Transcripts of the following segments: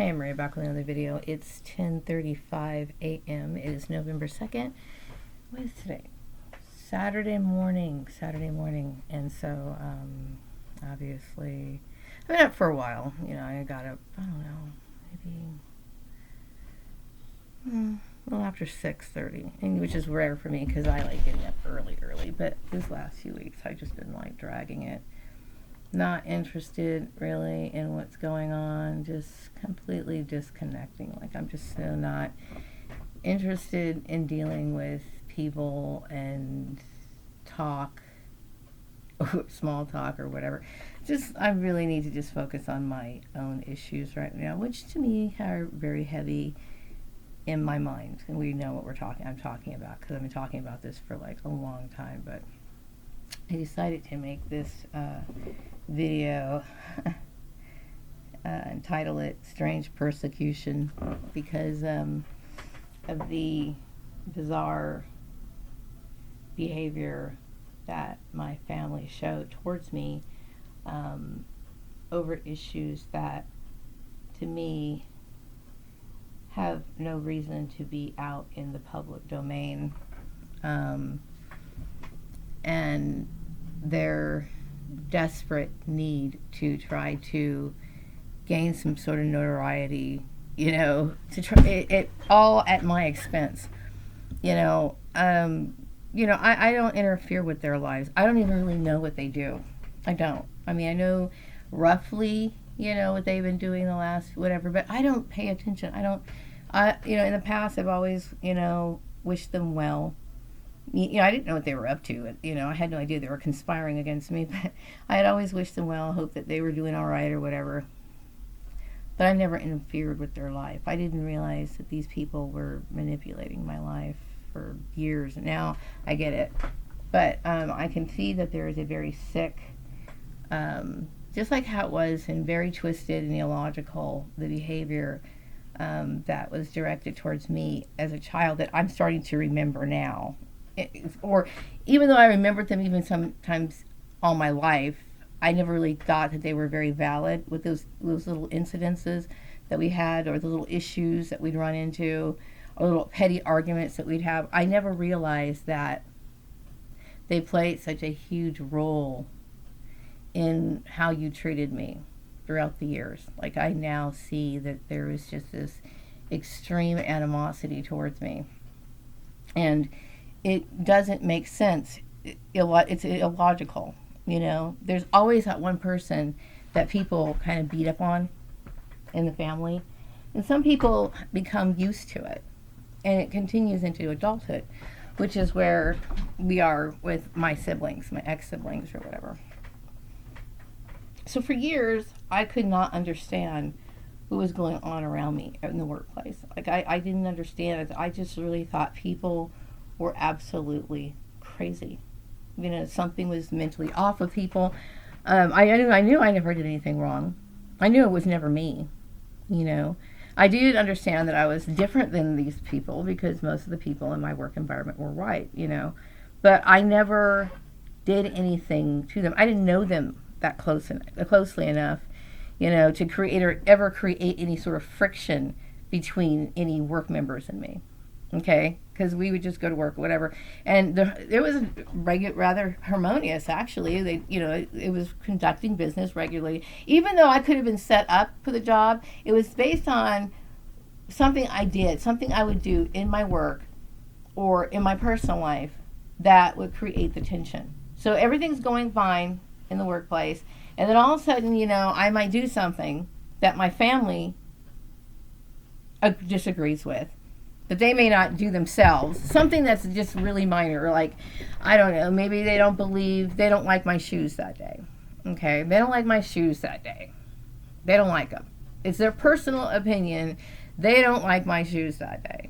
Hey, Maria, back with another video. It's 10:35 a.m. It is November 2nd. What is today? Saturday morning. And so, obviously, I've been up for a while. I got up, I don't know, maybe a little after 6:30, and which is rare for me because I like getting up early. But these last few weeks, I've just been like dragging it. Not interested really in what's going on, just completely disconnecting. Like, I'm just so not interested in dealing with people and talk, or small talk or whatever. Just, I really need to just focus on my own issues right now, which to me are very heavy in my mind. And we know what I'm talking about, because I've been talking about this for like a long time. But I decided to make this video entitle it Strange Persecution, because of the bizarre behavior that my family showed towards me over issues that to me have no reason to be out in the public domain, and their desperate need to try to gain some sort of notoriety, to try it all at my expense. I don't interfere with their lives. I don't even really know what they do. I don't. I mean, I know roughly, what they've been doing the last whatever, but I don't pay attention. In the past, I've always, wished them well. I didn't know what they were up to. I had no idea they were conspiring against me, but I had always wished them well, hoped that they were doing all right or whatever. But I never interfered with their life. I didn't realize that these people were manipulating my life for years. Now I get it. But I can see that there is a very sick, just like how it was, and very twisted and illogical, the behavior that was directed towards me as a child that I'm starting to remember now. Or even though I remembered them even sometimes all my life, I never really thought that they were very valid with those little incidences that we had, or the little issues that we'd run into, or little petty arguments that we'd have. I never realized that they played such a huge role in how you treated me throughout the years. Like, I now see that there was just this extreme animosity towards me. And it doesn't make sense. It's illogical. There's always that one person that people kind of beat up on in the family. And some people become used to it. And it continues into adulthood, which is where we are with my siblings, my ex-siblings or whatever. So for years, I could not understand what was going on around me in the workplace. Like, I didn't understand it. I just really thought people were absolutely crazy. Something was mentally off with people. I knew I never did anything wrong. I knew it was never me. I did understand that I was different than these people, because most of the people in my work environment were white. But I never did anything to them. I didn't know them that closely enough, to create or ever create any sort of friction between any work members and me. Okay, because we would just go to work, whatever, and it was rather harmonious, actually. It was conducting business regularly, even though I could have been set up for the job. It was based on something I did, something I would do in my work or in my personal life that would create the tension. So everything's going fine in the workplace, and then all of a sudden, I might do something that my family disagrees with, that they may not do themselves, something that's just really minor, like, I don't know, maybe they don't like my shoes that day. Okay, they don't like my shoes that day. They don't like them. It's their personal opinion. They don't like my shoes that day.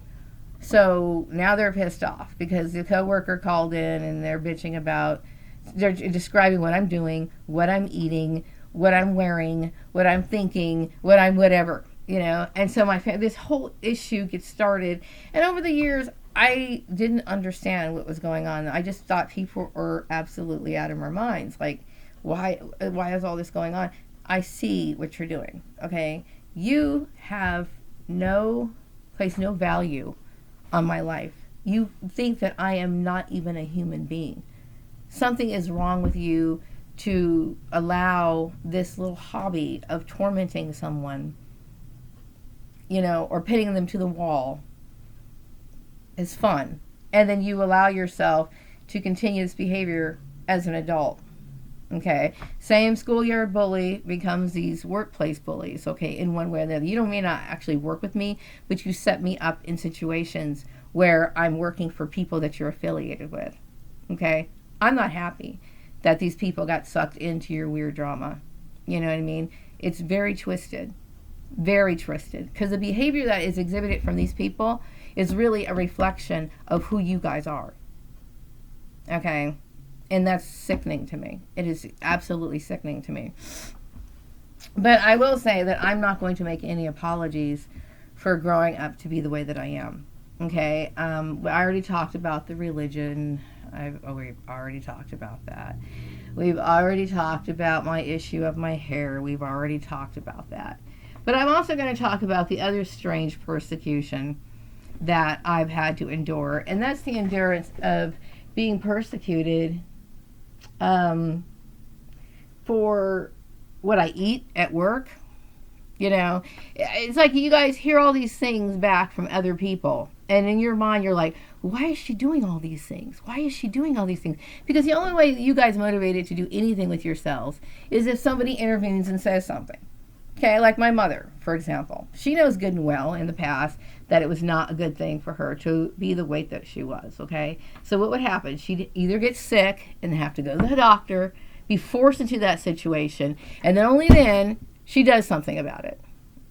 So now they're pissed off because the coworker called in and they're bitching about, they're describing what I'm doing, what I'm eating, what I'm wearing, what I'm thinking, what I'm whatever. And so this whole issue gets started. And over the years, I didn't understand what was going on. I just thought people were absolutely out of their minds. Like, why is all this going on? I see what you're doing, okay? You have no place, no value on my life. You think that I am not even a human being. Something is wrong with you to allow this little hobby of tormenting someone, or pitting them to the wall is fun. And then you allow yourself to continue this behavior as an adult. Okay, same schoolyard bully becomes these workplace bullies, okay, in one way or the other. You may not actually work with me, but you set me up in situations where I'm working for people that you're affiliated with, okay? I'm not happy that these people got sucked into your weird drama. You know what I mean? It's very twisted, because the behavior that is exhibited from these people is really a reflection of who you guys are, okay? And that's sickening to me. It is absolutely sickening to me. But I will say that I'm not going to make any apologies for growing up to be the way that I am. Okay? I already talked about the religion. We've already talked about that. We've already talked about my issue of my hair. We've already talked about that. But I'm also going to talk about the other strange persecution that I've had to endure. And that's the endurance of being persecuted for what I eat at work. It's like you guys hear all these things back from other people, and in your mind you're like, why is she doing all these things? Why is she doing all these things? Because the only way that you guys motivated to do anything with yourselves is if somebody intervenes and says something. Okay, like my mother, for example. She knows good and well in the past that it was not a good thing for her to be the weight that she was, okay? So what would happen? She'd either get sick and have to go to the doctor, be forced into that situation, and then only then she does something about it,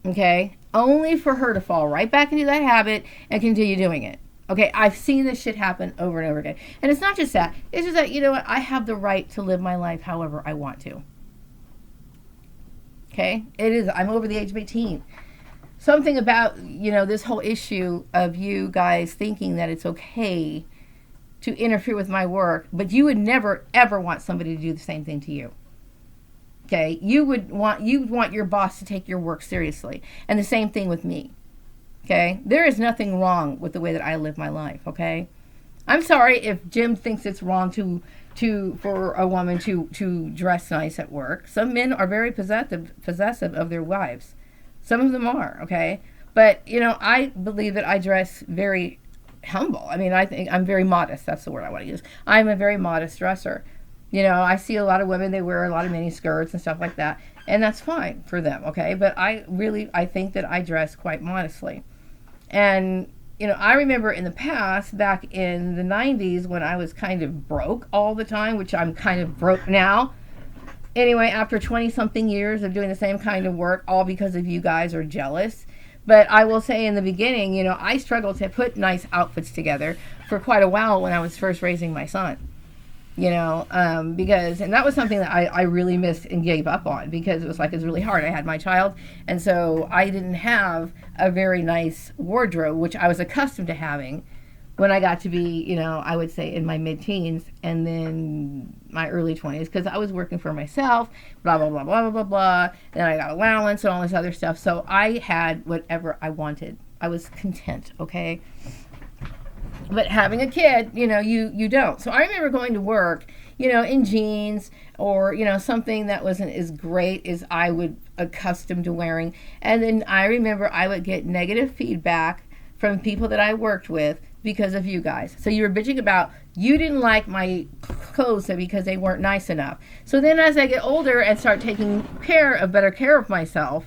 okay? Only for her to fall right back into that habit and continue doing it. Okay, I've seen this shit happen over and over again. And it's not just that. It's just that, you know what? I have the right to live my life however I want to. Okay, I'm over the age of 18. Something about, this whole issue of you guys thinking that it's okay to interfere with my work, but you would never, ever want somebody to do the same thing to you. Okay, you would want your boss to take your work seriously. And the same thing with me. Okay, there is nothing wrong with the way that I live my life, okay? I'm sorry if Jim thinks it's wrong for a woman to dress nice at work. Some men are very possessive of their wives. Some of them are, okay? But, I believe that I dress very humble. I mean, I think I'm very modest. That's the word I want to use. I'm a very modest dresser. I see a lot of women, they wear a lot of mini skirts and stuff like that, and that's fine for them, okay? But I think that I dress quite modestly. And I remember in the past, back in the 90s, when I was kind of broke all the time, which I'm kind of broke now. Anyway, after 20-something years of doing the same kind of work, all because of you guys are jealous. But I will say in the beginning, I struggled to put nice outfits together for quite a while when I was first raising my son. And that was something that I really missed and gave up on, because it was really hard. I had my child, and so I didn't have a very nice wardrobe, which I was accustomed to having when I got to be, I would say in my mid-teens and then my early 20s, because I was working for myself, blah, blah, blah, blah, blah, blah, blah. Then I got allowance and all this other stuff. So I had whatever I wanted. I was content, okay? But having a kid, you don't. So I remember going to work, in jeans or, something that wasn't as great as I would accustomed to wearing. And then I remember I would get negative feedback from people that I worked with because of you guys. So you were bitching about you didn't like my clothes because they weren't nice enough. So then as I get older and start taking better care of myself,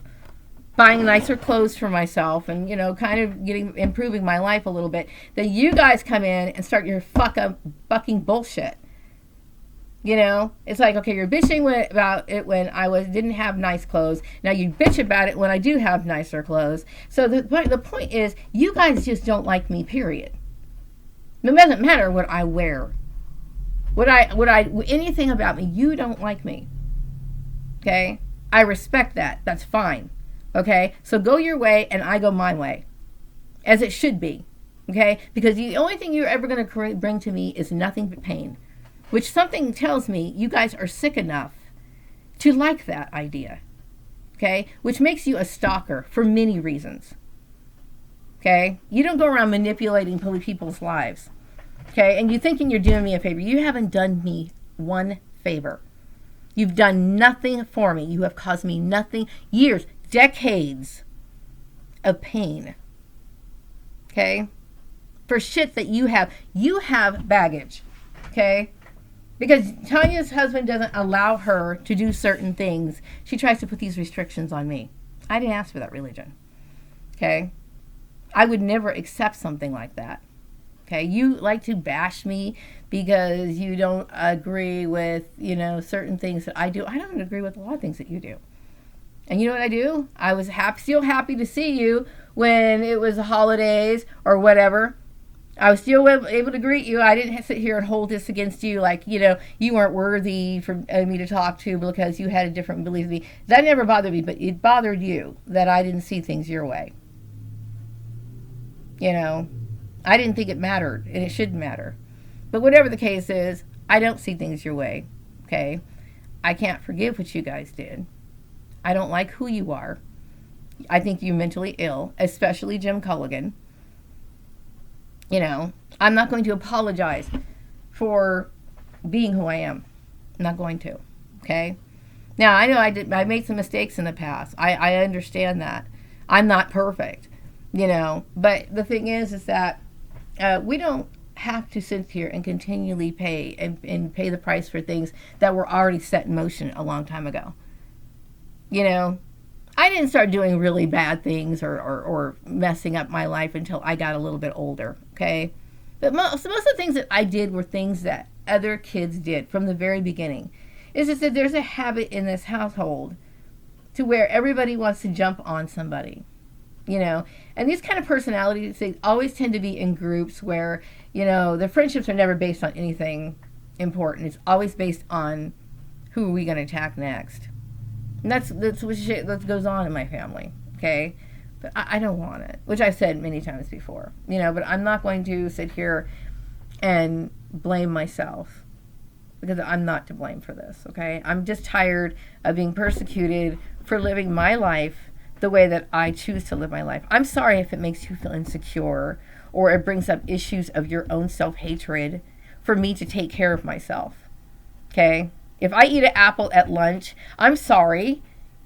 buying nicer clothes for myself and, kind of improving my life a little bit, then you guys come in and start your fucking bullshit. It's like, okay, you're bitching about it when I didn't have nice clothes. Now you bitch about it when I do have nicer clothes. So the point is, you guys just don't like me, period. It doesn't matter what I wear. Anything about me, you don't like me. Okay? I respect that. That's fine. Okay, so go your way and I go my way, as it should be, okay? Because the only thing you're ever going to bring to me is nothing but pain, which something tells me you guys are sick enough to like that idea, okay? Which makes you a stalker for many reasons, okay? You don't go around manipulating people's lives, okay? And you thinking you're doing me a favor. You haven't done me one favor. You've done nothing for me. You have caused me nothing. Years, decades of pain, okay? For shit that you have baggage, okay? Because Tanya's husband doesn't allow her to do certain things. She tries to put these restrictions on me. I didn't ask for that religion, okay? I would never accept something like that, okay? You like to bash me because you don't agree with, certain things that I do. I don't agree with a lot of things that you do. And you know what I do? I was still happy to see you when it was the holidays or whatever. I was still able to greet you. I didn't sit here and hold this against you like, you weren't worthy for me to talk to because you had a different belief than me. That never bothered me, but it bothered you that I didn't see things your way. I didn't think it mattered, and it shouldn't matter. But whatever the case is, I don't see things your way, okay? I can't forgive what you guys did. I don't like who you are. I think you're mentally ill, especially Jim Culligan. I'm not going to apologize for being who I am. I'm not going to, okay? Now, I know I made some mistakes in the past. I understand that. I'm not perfect, But the thing is that we don't have to sit here and continually pay and pay the price for things that were already set in motion a long time ago. I didn't start doing really bad things or messing up my life until I got a little bit older, okay? But most of the things that I did were things that other kids did from the very beginning. It's just that there's a habit in this household to where everybody wants to jump on somebody, And these kind of personalities, they always tend to be in groups where, the friendships are never based on anything important. It's always based on who are we going to attack next. And that's what shit that goes on in my family, okay? But I don't want it, which I've said many times before, but I'm not going to sit here and blame myself because I'm not to blame for this, okay? I'm just tired of being persecuted for living my life the way that I choose to live my life. I'm sorry if it makes you feel insecure or it brings up issues of your own self-hatred for me to take care of myself, okay? If I eat an apple at lunch, I'm sorry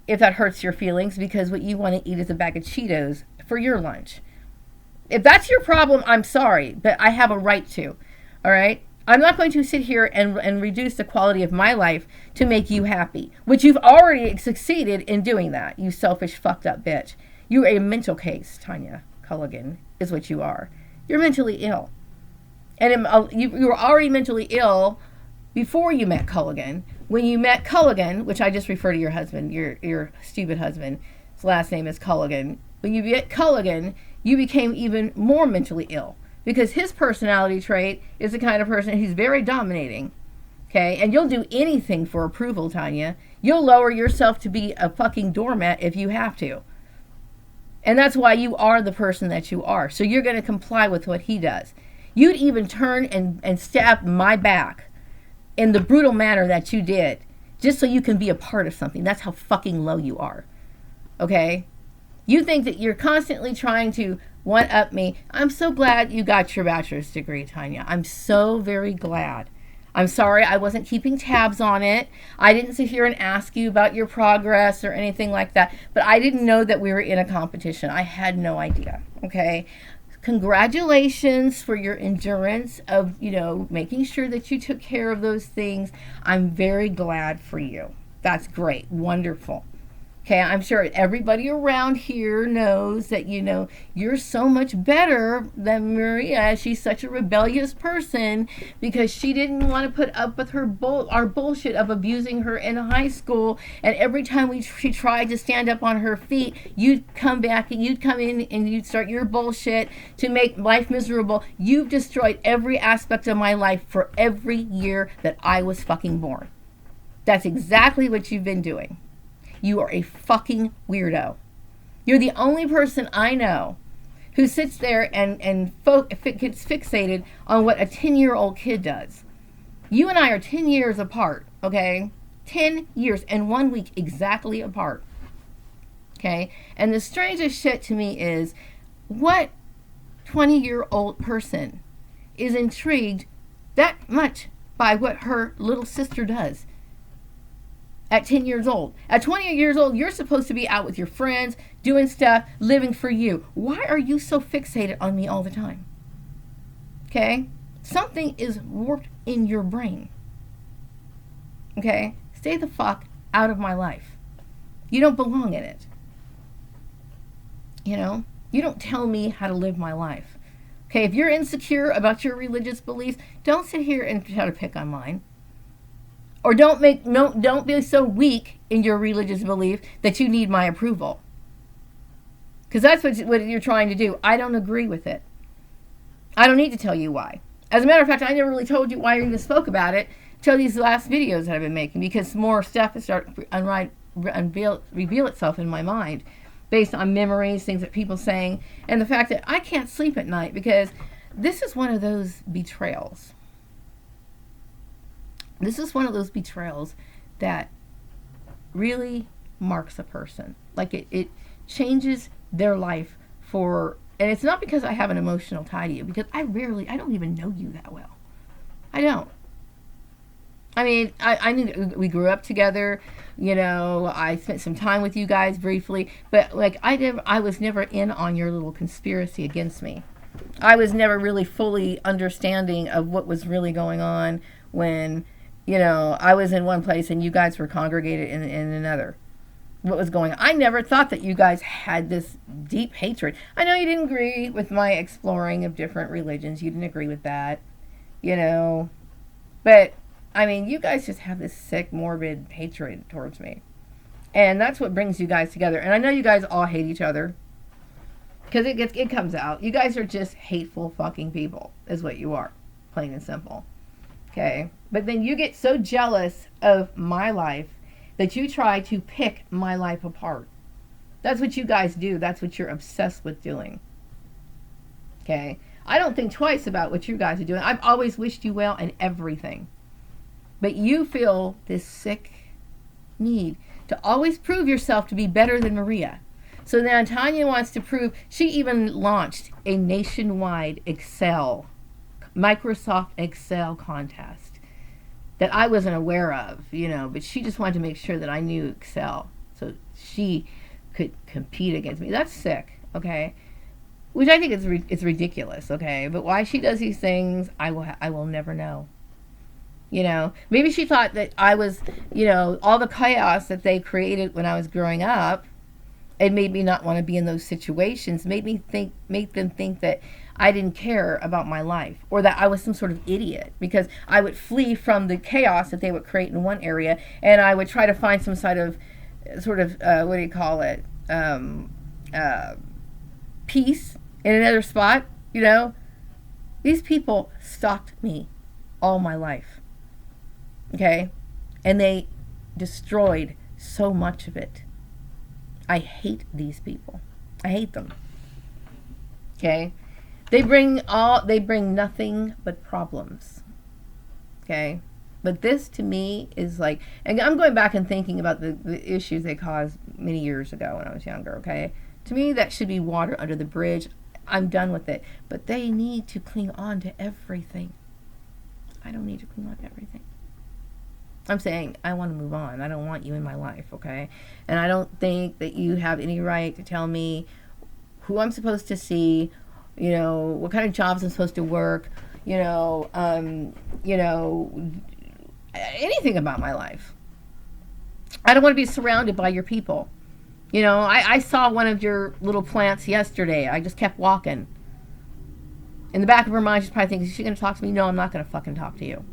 if that hurts your feelings because what you want to eat is a bag of Cheetos for your lunch. If that's your problem, I'm sorry, but I have a right to, all right? I'm not going to sit here and reduce the quality of my life to make you happy, which you've already succeeded in doing that, you selfish, fucked up bitch. You're a mental case, Tanya Culligan, is what you are. You're mentally ill. And you were already mentally ill before you met Culligan. When you met Culligan, which I just refer to your husband, your stupid husband, his last name is Culligan. When you met Culligan, you became even more mentally ill because his personality trait is the kind of person who's very dominating, okay? And you'll do anything for approval, Tanya. You'll lower yourself to be a fucking doormat if you have to. And that's why you are the person that you are. So you're going to comply with what he does. You'd even turn and stab my back in the brutal manner that you did, just so you can be a part of something. That's how fucking low you are, okay? You think that you're constantly trying to one-up me. I'm so glad you got your bachelor's degree, Tanya. I'm so very glad. I'm sorry I wasn't keeping tabs on it. I didn't sit here and ask you about your progress or anything like that, but I didn't know that we were in a competition. I had no idea, okay? Congratulations for your endurance of, making sure that you took care of those things. I'm very glad for you. That's great. Wonderful. Okay, I'm sure everybody around here knows that, you're so much better than Maria. She's such a rebellious person because she didn't want to put up with our bullshit of abusing her in high school. And every time she tried to stand up on her feet, you'd come back and you'd come in and you'd start your bullshit to make life miserable. You've destroyed every aspect of my life for every year that I was fucking born. That's exactly what you've been doing. You are a fucking weirdo. You're the only person I know who sits there and gets fixated on what a 10-year-old kid does. You and I are 10 years apart, okay? 10 years and 1 week exactly apart. Okay? And the strangest shit to me is, what 20-year-old person is intrigued that much by what her little sister does at 10 years old? At 20 years old, you're supposed to be out with your friends, doing stuff, living for you. Why are you so fixated on me all the time? Okay? Something is warped in your brain. Okay? Stay the fuck out of my life. You don't belong in it. You know? You don't tell me how to live my life. Okay, if you're insecure about your religious beliefs, don't sit here and try to pick on mine. Or don't be so weak in your religious belief that you need my approval. Because that's what you're trying to do. I don't agree with it. I don't need to tell you why. As a matter of fact, I never really told you why I even spoke about it until these last videos that I've been making, because more stuff has started to reveal itself in my mind, based on memories, things that people saying, and the fact that I can't sleep at night because this is one of those betrayals. This is one of those betrayals that really marks a person. Like it changes their life for, and it's not because I have an emotional tie to you, because I don't even know you that well. I don't. I mean, I knew we grew up together, you know, I spent some time with you guys briefly, but like I was never in on your little conspiracy against me. I was never really fully understanding of what was really going on when, you know, I was in one place and you guys were congregated in another. What was going on? I never thought that you guys had this deep hatred. I know you didn't agree with my exploring of different religions. You didn't agree with that, you know, but I mean, you guys just have this sick, morbid hatred towards me. And that's what brings you guys together. And I know you guys all hate each other. Because it comes out. You guys are just hateful fucking people, is what you are. Plain and simple. Okay? But then you get so jealous of my life that you try to pick my life apart. That's what you guys do. That's what you're obsessed with doing. Okay? I don't think twice about what you guys are doing. I've always wished you well in everything. But you feel this sick need to always prove yourself to be better than Maria. So now Tanya wants to prove, she even launched a nationwide Microsoft Excel contest that I wasn't aware of, you know, but she just wanted to make sure that I knew Excel so she could compete against me. That's sick, okay? Which I think it's ridiculous, okay? But why she does these things, I will never know. You know, maybe she thought that I was, you know, all the chaos that they created when I was growing up, it made me not want to be in those situations, made them think that I didn't care about my life, or that I was some sort of idiot, because I would flee from the chaos that they would create in one area, and I would try to find some sort of peace in another spot, you know. These people stalked me all my life. Okay? And they destroyed so much of it. I hate these people. I hate them. Okay? They bring nothing but problems. Okay? But this to me is like, and I'm going back and thinking about the issues they caused many years ago when I was younger, okay? To me, that should be water under the bridge. I'm done with it. But they need to cling on to everything. I don't need to cling on to everything. I'm saying I want to move on. I don't want you in my life, okay? And I don't think that you have any right to tell me who I'm supposed to see, you know, what kind of jobs I'm supposed to work, you know, anything about my life. I don't want to be surrounded by your people. You know, I saw one of your little plants yesterday. I just kept walking. In the back of her mind, she's probably thinking, is she going to talk to me? No, I'm not going to fucking talk to you.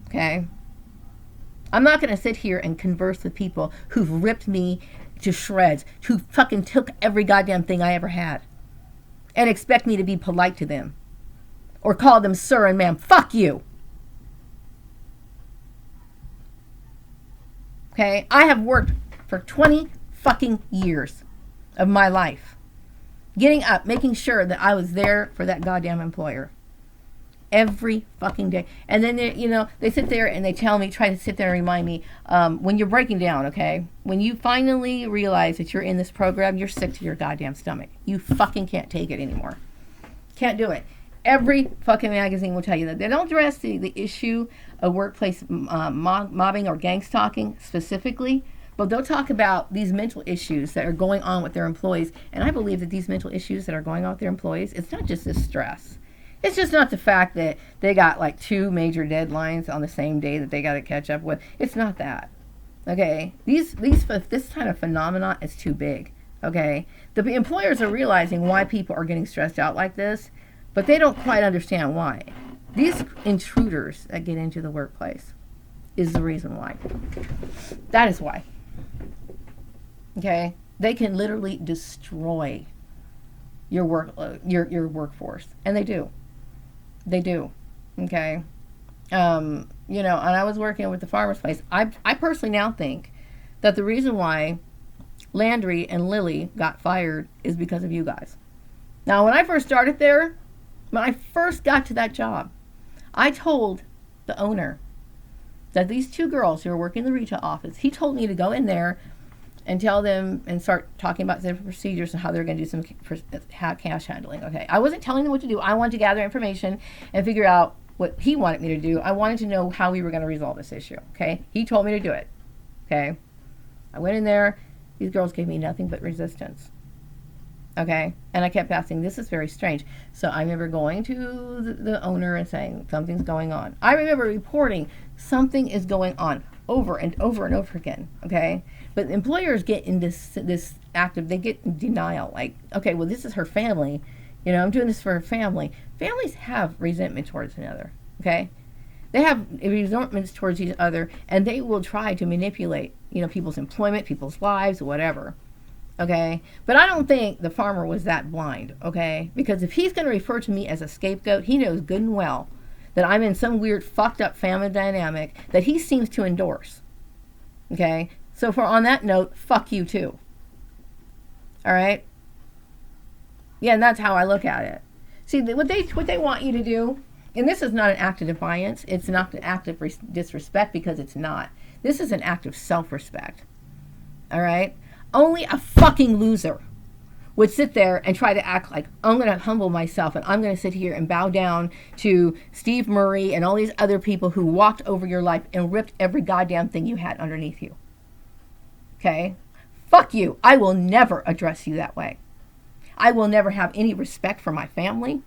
Okay? I'm not going to sit here and converse with people who've ripped me to shreds, who fucking took every goddamn thing I ever had, and expect me to be polite to them or call them sir and ma'am. Fuck you. Okay? I have worked for 20 fucking years of my life, getting up, making sure that I was there for that goddamn employer. every fucking day. And then they sit there and they try to sit there and remind me, when you're breaking down, okay, when you finally realize that you're in this program, you're sick to your goddamn stomach. You fucking can't take it anymore. Can't do it. Every fucking magazine will tell you that. They don't address the issue of workplace mobbing or gang stalking specifically, but they'll talk about these mental issues that are going on with their employees. And I believe that these mental issues that are going on with their employees, it's not just this stress. It's just not the fact that they got like 2 major deadlines on the same day that they got to catch up with. It's not that. Okay? This kind of phenomenon is too big. Okay? The employers are realizing why people are getting stressed out like this, but they don't quite understand why. These intruders that get into the workplace is the reason why. That is why. Okay? They can literally destroy your workforce, and they do. They do. Okay? And I was working with the farmer's place. I personally now think that the reason why Landry and Lily got fired is because of you guys. Now, when I first started there, when I first got to that job, I told the owner that these 2 girls who were working in the retail office, he told me to go in there and tell them and start talking about the procedures and how they're going to do some cash handling. Okay, I wasn't telling them what to do. I wanted to gather information and figure out what he wanted me to do. I wanted to know how we were going to resolve this issue. Okay, he told me to do it. Okay, I went in there. These girls gave me nothing but resistance. Okay, and I kept asking, this is very strange. So I remember going to the owner and saying, something's going on. I remember reporting, something is going on over and over and over again. Okay, but employers get in this active, they get in denial. Like, okay, well, this is her family. I'm doing this for her family. Families have resentment towards another. Okay, they have resentments towards each other, and they will try to manipulate, people's employment, people's lives, whatever. Okay, but I don't think the farmer was that blind. Okay, because if he's going to refer to me as a scapegoat, he knows good and well that I'm in some weird fucked up family dynamic that he seems to endorse. Okay, so on that note, fuck you too. All right. Yeah, and that's how I look at it. See, what they want you to do, and this is not an act of defiance. It's not an act of disrespect, because it's not. This is an act of self-respect. All right. Only a fucking loser would sit there and try to act like, I'm going to humble myself and I'm going to sit here and bow down to Steve Murray and all these other people who walked over your life and ripped every goddamn thing you had underneath you. Okay? Fuck you. I will never address you that way. I will never have any respect for my family.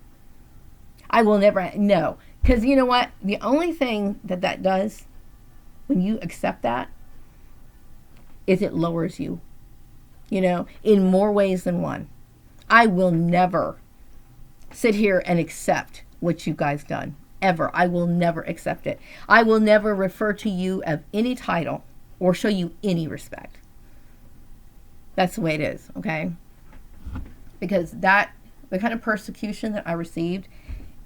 I will never, no. Because you know what? The only thing that does when you accept that is it lowers you. In more ways than one. I will never sit here and accept what you guys done. Ever. I will never accept it. I will never refer to you of any title or show you any respect. That's the way it is, okay? Because the kind of persecution that I received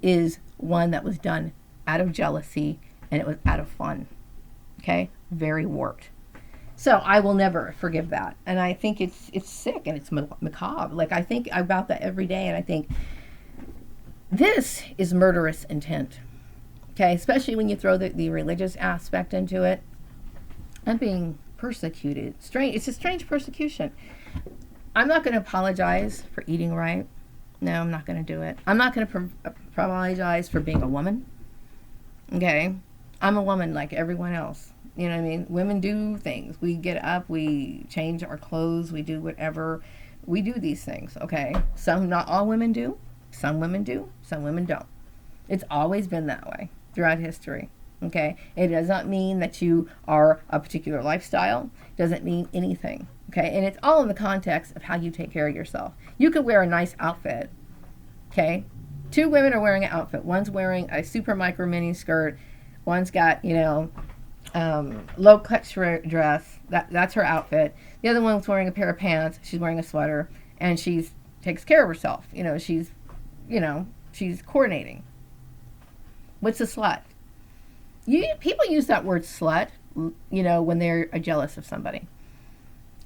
is one that was done out of jealousy, and it was out of fun. Okay? Very warped. So I will never forgive that. And I think it's sick and it's macabre. Like, I think about that every day, and I think this is murderous intent. Okay? Especially when you throw the religious aspect into it. I'm being persecuted. Strange. It's a strange persecution. I'm not going to apologize for eating right. No, I'm not going to do it. I'm not going to apologize for being a woman. Okay? I'm a woman like everyone else. You know what I mean? Women do things. We get up, we change our clothes, we do whatever. We do these things, okay? Not all women do. Some women do. Some women don't. It's always been that way throughout history, okay? It does not mean that you are a particular lifestyle. It doesn't mean anything, okay? And it's all in the context of how you take care of yourself. You could wear a nice outfit, okay? 2 women are wearing an outfit. One's wearing a super micro mini skirt. One's got, low cut dress. That's her outfit. The other one's wearing a pair of pants. She's wearing a sweater, and takes care of herself. She's coordinating. What's a slut? People use that word slut, when they're jealous of somebody.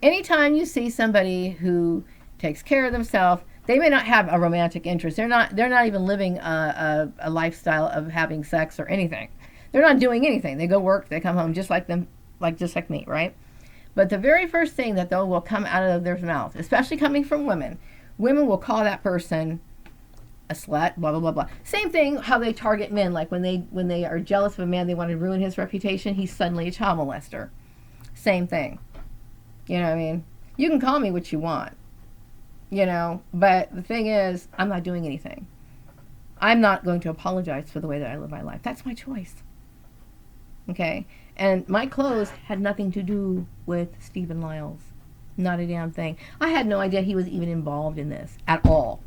Anytime you see somebody who takes care of themselves, They may not have a romantic interest. They're not even living a lifestyle of having sex or anything. They're not doing anything. They go work, they come home just like them, just like me, right? But the very first thing that though will come out of their mouth, especially coming from women, women will call that person a slut, blah blah blah blah. Same thing how they target men, like when they are jealous of a man, they want to ruin his reputation, he's suddenly a child molester. Same thing. You know what I mean? You can call me what you want, but the thing is, I'm not doing anything. I'm not going to apologize for the way that I live my life. That's my choice. Okay? And my clothes had nothing to do with Stephen Lyles. Not a damn thing. I had no idea he was even involved in this at all.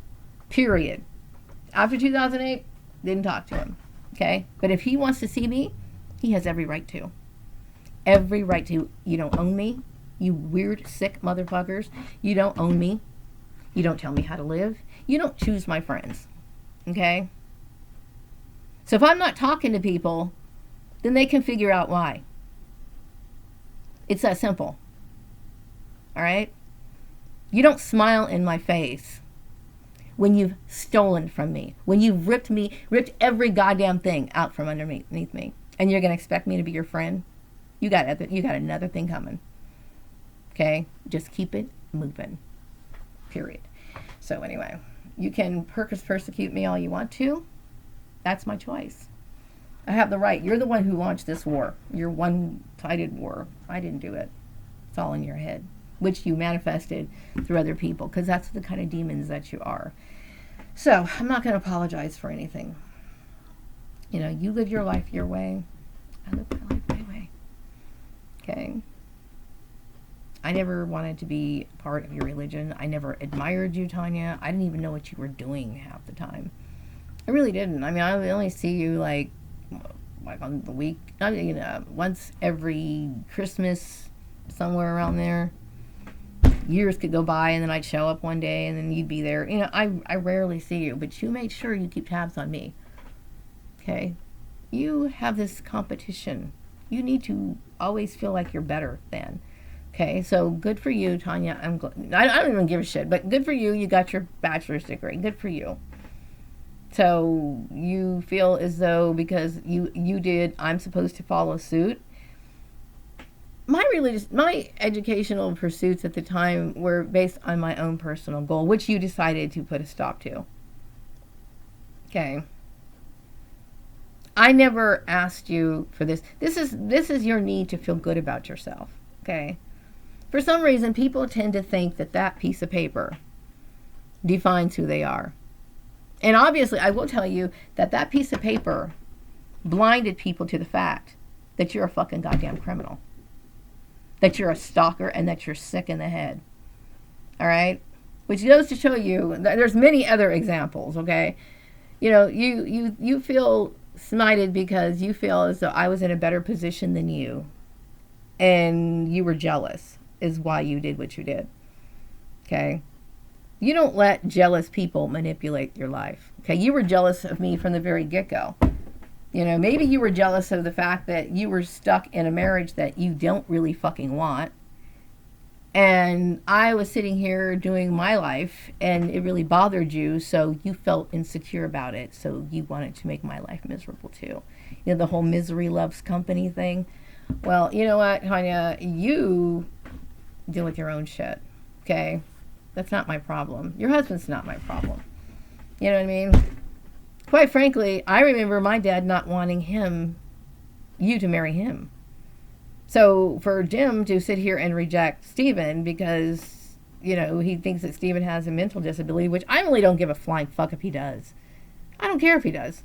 Period. After 2008, didn't talk to him. Okay? But if he wants to see me, he has every right to. Every right to. You don't own me. You weird, sick motherfuckers. You don't own me. You don't tell me how to live. You don't choose my friends. Okay? So if I'm not talking to people, then they can figure out why. It's that simple. All right? You don't smile in my face when you've stolen from me, when you've ripped every goddamn thing out from underneath me, and you're going to expect me to be your friend? You got another thing coming. Okay? Just keep it moving. Period. So anyway, you can persecute me all you want to. That's my choice. I have the right. You're the one who launched this war. Your one-sided war. I didn't do it. It's all in your head, which you manifested through other people, because that's the kind of demons that you are. So I'm not going to apologize for anything. You live your life your way. I live my life my way. Okay? I never wanted to be part of your religion. I never admired you, Tanya. I didn't even know what you were doing half the time. I really didn't. I mean, I only see you like on the week, once every Christmas, somewhere around there. Years could go by, and then I'd show up one day, and then you'd be there. I rarely see you, but you made sure you keep tabs on me. Okay? You have this competition. You need to always feel like you're better than. Okay, so good for you, Tanya. I'm glad. I don't even give a shit, but good for you. You got your bachelor's degree. Good for you. So you feel as though because you did, I'm supposed to follow suit. My educational pursuits at the time were based on my own personal goal, which you decided to put a stop to. Okay. I never asked you for this. This is your need to feel good about yourself. Okay. For some reason, people tend to think that piece of paper defines who they are. And obviously, I will tell you that piece of paper blinded people to the fact that you're a fucking goddamn criminal. That you're a stalker and that you're sick in the head. All right? Which goes to show you, there's many other examples, okay? You feel smited because you feel as though I was in a better position than you. And you were jealous. Is why you did what you did. Okay? You don't let jealous people manipulate your life. Okay? You were jealous of me from the very get-go. Maybe you were jealous of the fact that you were stuck in a marriage that you don't really fucking want. And I was sitting here doing my life, and it really bothered you, so you felt insecure about it, so you wanted to make my life miserable too. The whole misery loves company thing. Well, you know what, Tanya? You deal with your own shit, okay? That's not my problem. Your husband's not my problem. You know what I mean? Quite frankly, I remember my dad not wanting you to marry him. So for Jim to sit here and reject Stephen because, he thinks that Stephen has a mental disability, which I really don't give a flying fuck if he does. I don't care if he does.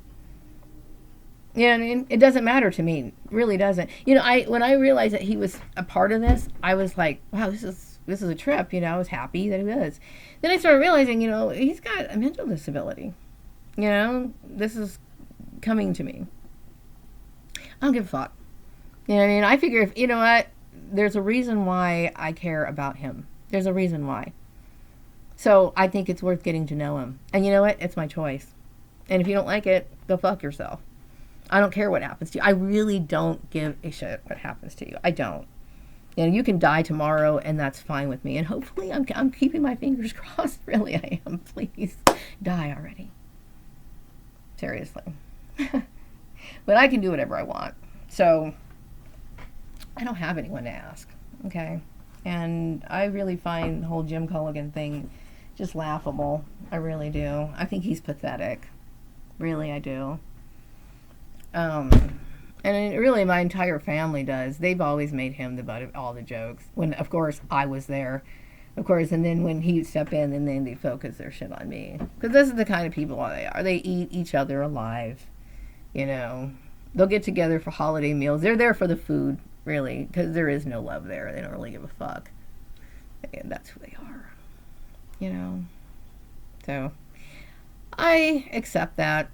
You know what I mean? It doesn't matter to me. It really doesn't. When I realized that he was a part of this, I was like, wow, this is a trip. I was happy that he was. Then I started realizing, he's got a mental disability. This is coming to me. I don't give a fuck. You know what I mean? I figure there's a reason why I care about him. There's a reason why. So I think it's worth getting to know him. And you know what? It's my choice. And if you don't like it, go fuck yourself. I don't care what happens to you. I really don't give a shit what happens to you. I don't. You know, you can die tomorrow, and that's fine with me. And hopefully, I'm keeping my fingers crossed. Really, I am. Please, die already. Seriously. But I can do whatever I want. So, I don't have anyone to ask. Okay? And I really find the whole Jim Culligan thing just laughable. I really do. I think he's pathetic. Really, I do. And really, my entire family does. They've always made him the butt of all the jokes. When, of course, I was there. Of course, and then when he'd step in, and then they focus their shit on me. Because this is the kind of people they are. They eat each other alive. You know. They'll get together for holiday meals. They're there for the food, really. Because there is no love there. They don't really give a fuck. And that's who they are. You know. So, I accept that.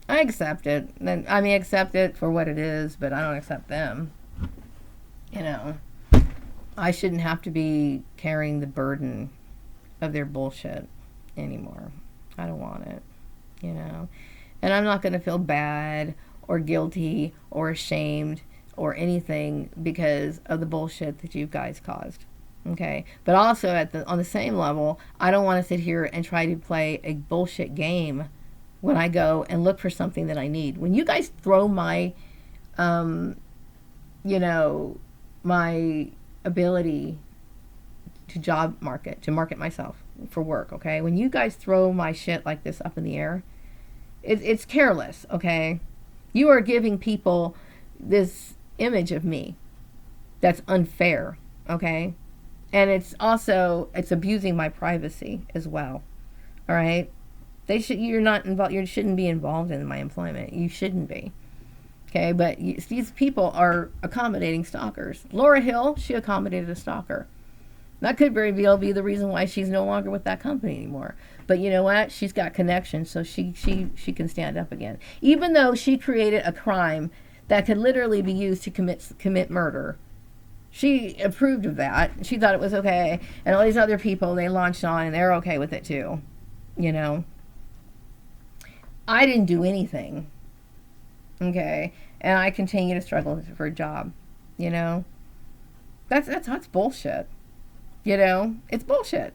I accept it. I mean, accept it for what it is, but I don't accept them. You know, I shouldn't have to be carrying the burden of their bullshit anymore. I don't want it, you know. And I'm not going to feel bad or guilty or ashamed or anything because of the bullshit that you guys caused. Okay? But also on the same level, I don't want to sit here and try to play a bullshit game when I go and look for something that I need. When you guys throw my, you know, my ability to market myself for work, okay? When you guys throw my shit like this up in the air, it's careless, okay? You are giving people this image of me that's unfair, okay? And it's abusing my privacy as well, all right? You're not involved. You shouldn't be involved in my employment. You shouldn't be. Okay, but these people are accommodating stalkers. Laura Hill, she accommodated a stalker. That could very well be the reason why she's no longer with that company anymore. But you know what? She's got connections, so she can stand up again. Even though she created a crime that could literally be used to commit murder, she approved of that. She thought it was okay, and all these other people they launched on, and they're okay with it too. You know. I didn't do anything, okay, and I continue to struggle for a job, you know. That's bullshit, you know. It's bullshit,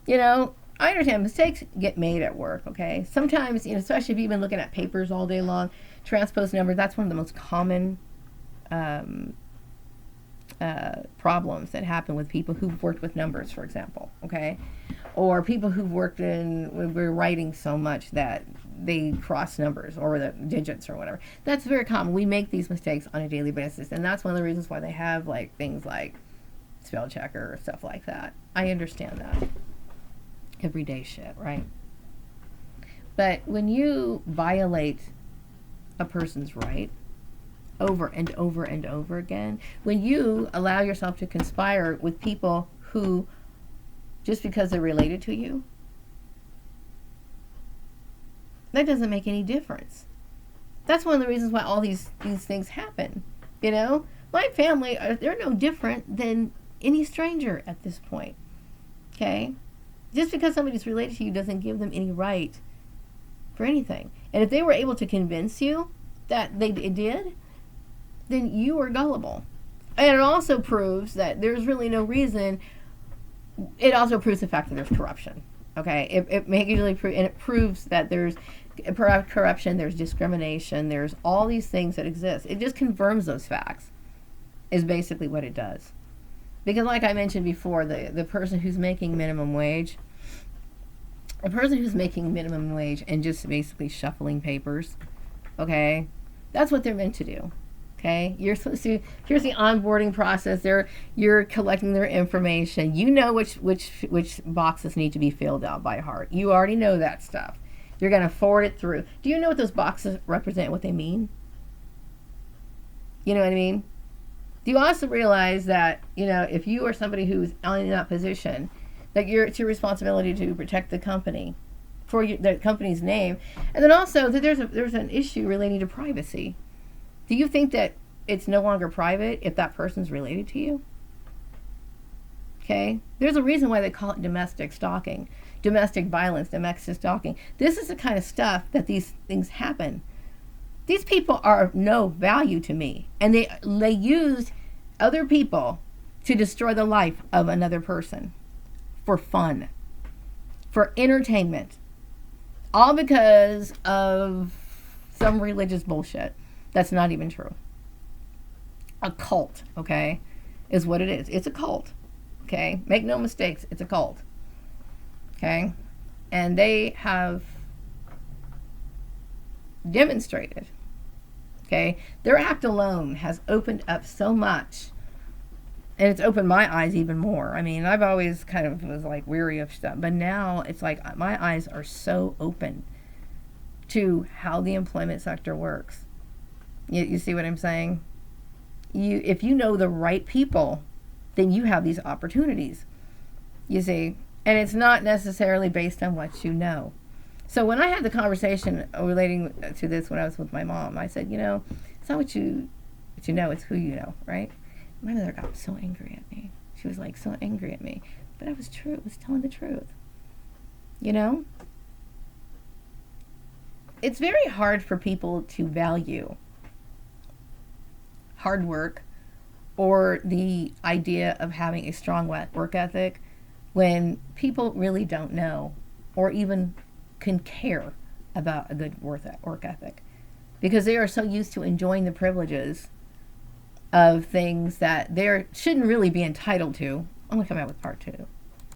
you know. I understand mistakes get made at work, okay. Sometimes, you know, especially if you've been looking at papers all day long, transpose numbers. That's one of the most common problems that happen with people who've worked with numbers, for example, okay, or people who've worked we're writing so much that they cross numbers or the digits or whatever. That's very common. We make these mistakes on a daily basis, and that's one of the reasons why they have like things like spell checker or stuff like that. I understand that. Everyday shit, right? But when you violate a person's right over and over and over again, when you allow yourself to conspire with people who, just because they're related to you, that doesn't make any difference. That's one of the reasons why all these things happen. You know, my family, they're no different than any stranger at this point. Okay? Just because somebody's related to you doesn't give them any right for anything. And if they were able to convince you that they did, then you are gullible. And it also proves that there's really no reason. It also proves the fact that there's corruption. Okay? It proves that there's corruption, there's discrimination, there's all these things that exist. It just confirms those facts, is basically what it does. Because like I mentioned before, the person who's making minimum wage, and just basically shuffling papers, okay, that's what they're meant to do. Okay, you're supposed to. Here's the onboarding process. You're collecting their information. You know which boxes need to be filled out by heart. You already know that stuff. You're going to forward it through. Do you know what those boxes represent? What they mean? You know what I mean? Do you also realize that, you know, if you are somebody who's in that position, that it's your responsibility to protect the company for the company's name, and then also that there's an issue relating to privacy. Do you think that it's no longer private if that person's related to you? Okay? There's a reason why they call it domestic stalking, domestic violence, domestic stalking. This is the kind of stuff that these things happen. These people are of no value to me. And they used other people to destroy the life of another person for fun, for entertainment, all because of some religious bullshit that's not even true. A cult, okay, is what it is. It's a cult, okay? Make no mistakes, it's a cult, okay? And they have demonstrated, okay? Their act alone has opened up so much, and it's opened my eyes even more. I mean, I've always kind of was like weary of stuff, but now it's like my eyes are so open to how the employment sector works. You see what I'm saying? If you know the right people, then you have these opportunities. You see? And it's not necessarily based on what you know. So when I had the conversation relating to this when I was with my mom, I said, it's not what you know, it's who you know, right? My mother got so angry at me. She was like so angry at me. But I was true. I was telling the truth. It's very hard for people to value hard work or the idea of having a strong work ethic when people really don't know or even can care about a good work ethic, because they are so used to enjoying the privileges of things that they shouldn't really be entitled to. I'm going to come out with part 2.